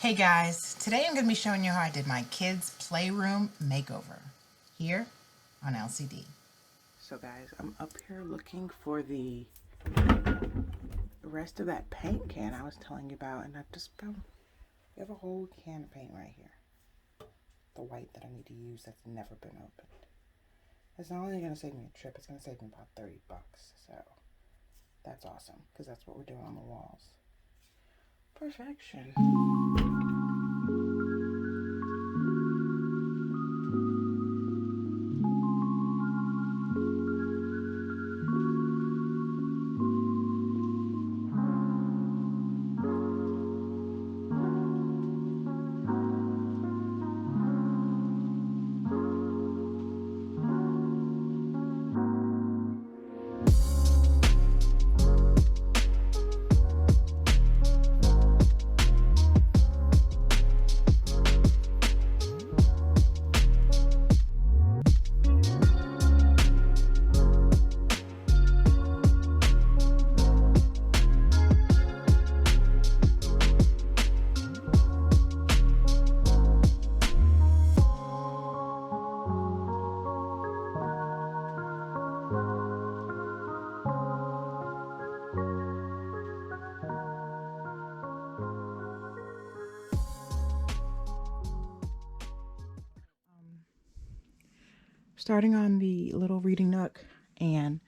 Hey guys, today I'm going to be showing you how I did my kids' playroom makeover here on LCD. So guys, I'm up here looking for the rest of that paint can I was telling you about, and I just found, we have a whole can of paint right here. The white that I need to use that's never been opened. It's not only going to save me a trip, it's going to save me about 30 bucks. So that's awesome, because that's what we're doing on the walls. Perfection. Starting on the little reading nook, and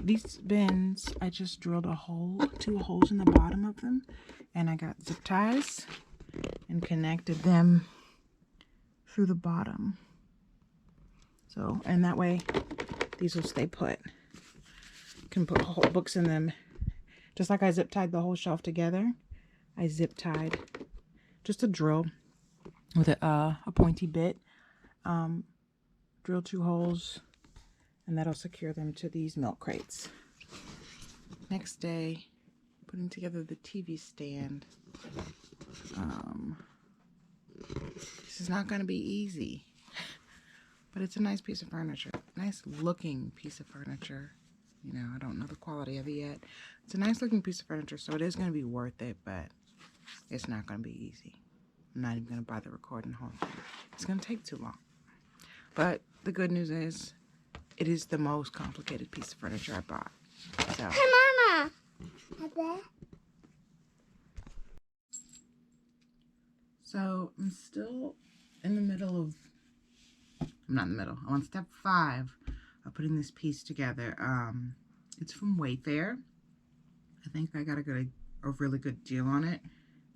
these bins, I just drilled a hole, 2 holes in the bottom of them, and I got zip ties and connected them through the bottom. So, and that way these will stay put. You can put whole books in them. Just like I zip tied the whole shelf together, I zip tied just a drill with a pointy bit. Drill 2 holes, and that'll secure them to these milk crates. Next day, putting together the TV stand. This is not going to be easy, but it's a nice piece of furniture. Nice looking piece of furniture. You know, I don't know the quality of it yet. It's a nice looking piece of furniture, so it is going to be worth it, but it's not going to be easy. I'm not even going to bother recording the whole thing. It's going to take too long. But the good news is, it is the most complicated piece of furniture I bought. So. Hey, Mama. So I'm still in the middle of. I'm not in the middle. I'm on step 5 of putting this piece together. It's from Wayfair. I think I got a really good deal on it.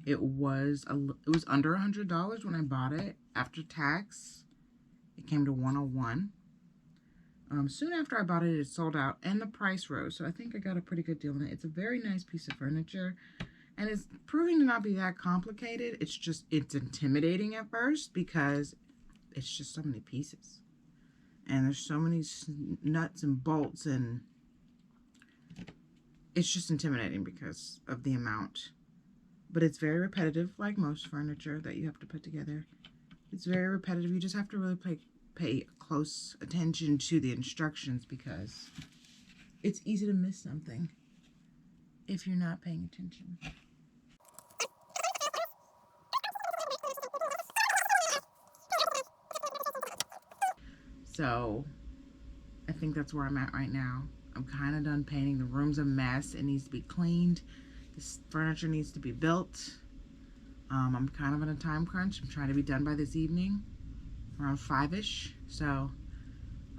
It was under $100 when I bought it. After tax, it came to $101. Soon after I bought it, it sold out and the price rose. So I think I got a pretty good deal on it. It's a very nice piece of furniture, and it's proving to not be that complicated. It's intimidating at first because it's just so many pieces. And there's so many nuts and bolts, and it's just intimidating because of the amount. But it's very repetitive, like most furniture that you have to put together. It's very repetitive. You just have to really pay close attention to the instructions, because it's easy to miss something if you're not paying attention. So I think that's where I'm at right now. I'm kind of done painting. The room's a mess. It needs to be cleaned. This furniture needs to be built. I'm kind of in a time crunch. I'm trying to be done by this evening, around 5-ish. So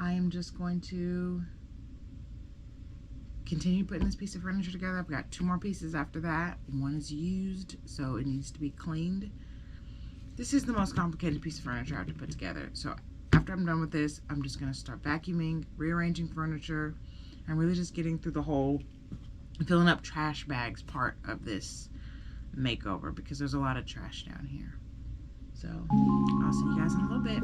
I am just going to continue putting this piece of furniture together. I've got 2 more pieces after that. One is used, so it needs to be cleaned. This is the most complicated piece of furniture I have to put together. So after I'm done with this, I'm just going to start vacuuming, rearranging furniture, and really just getting through the whole filling up trash bags part of this makeover, because there's a lot of trash down here. So I'll see you guys in a little bit.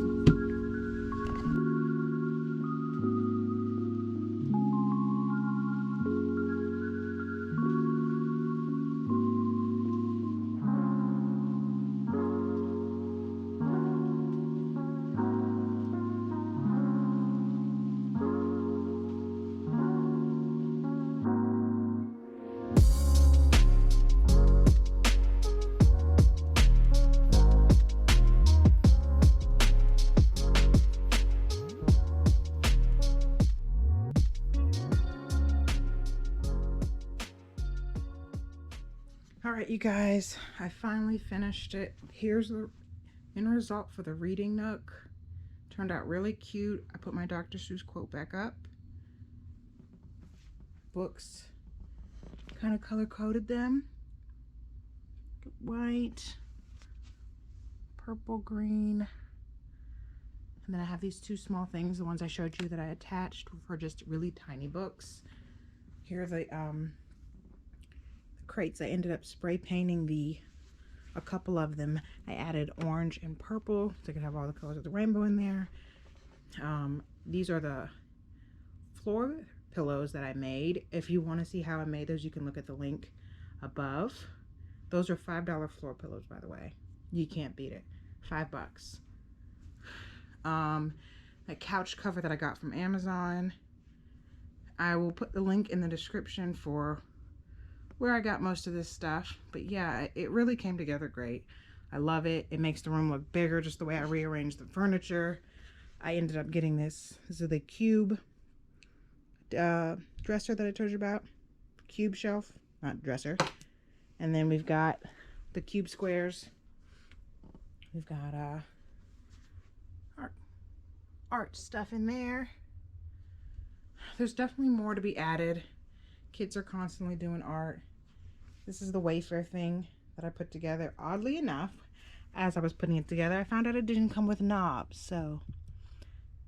you guys, I finally finished it. Here's the end result for the reading nook. Turned out really cute. I put my Dr. Seuss quote back up. Books, kind of color coded them. White, purple, green. And then I have these two small things, the ones I showed you that I attached for just really tiny books. Here are the crates. I ended up spray painting a couple of them. I added orange and purple so I could have all the colors of the rainbow in there. These are the floor pillows that I made. If you want to see how I made those, you can look at the link above. Those are $5 floor pillows, by the way. You can't beat it. $5. That couch cover that I got from Amazon. I will put the link in the description for where I got most of this stuff. But yeah, it really came together great. I love it. It makes the room look bigger, just the way I rearranged the furniture. I ended up getting this. This is the cube dresser that I told you about. Cube shelf, not dresser. And then we've got the cube squares. We've got art stuff in there. There's definitely more to be added. Kids are constantly doing art. This is the Wayfair thing that I put together. Oddly enough, as I was putting it together, I found out it didn't come with knobs, so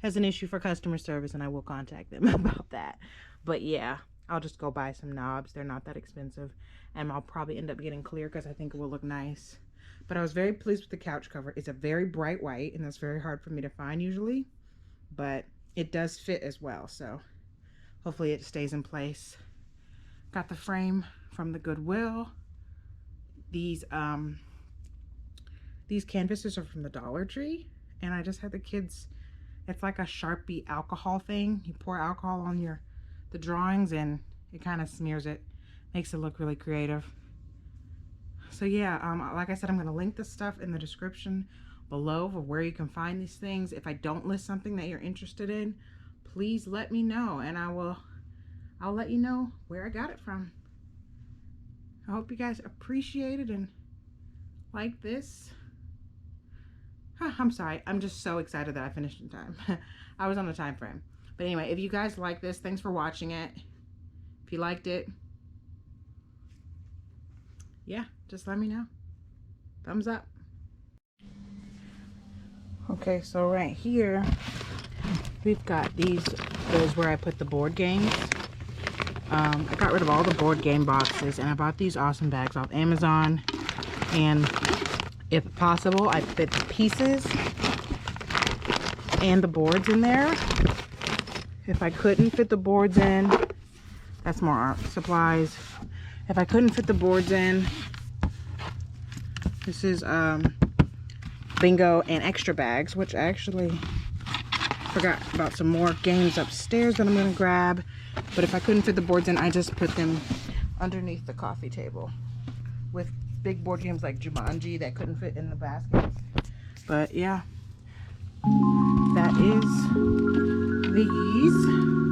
has an issue for customer service, and I will contact them about that. But yeah, I'll just go buy some knobs. They're not that expensive, and I'll probably end up getting clear because I think it will look nice. But I was very pleased with the couch cover. It's a very bright white, and that's very hard for me to find usually, but it does fit as well, so hopefully it stays in place. Got the frame from the Goodwill. These canvases are from the Dollar Tree, and I just had the kids, it's like a Sharpie alcohol thing. You pour alcohol on the drawings and it kind of smears it, makes it look really creative. So yeah, like I said, I'm going to link the stuff in the description below for where you can find these things. If I don't list something that you're interested in, please let me know, and I'll let you know where I got it from. I hope you guys appreciate it and like this. I'm sorry, I'm just so excited that I finished in time. I was on a time frame. But anyway, if you guys like this, thanks for watching it. If you liked it, yeah, just let me know. Thumbs up. Okay, so right here, we've got these where I put the board games. I got rid of all the board game boxes, and I bought these awesome bags off Amazon. And if possible, I fit the pieces and the boards in there. If I couldn't fit the boards in, that's more art supplies. If I couldn't fit the boards in, this is bingo and extra bags, which I actually forgot about some more games upstairs that I'm going to grab. But if I couldn't fit the boards in, I just put them underneath the coffee table with big board games like Jumanji that couldn't fit in the basket. But yeah, that is these.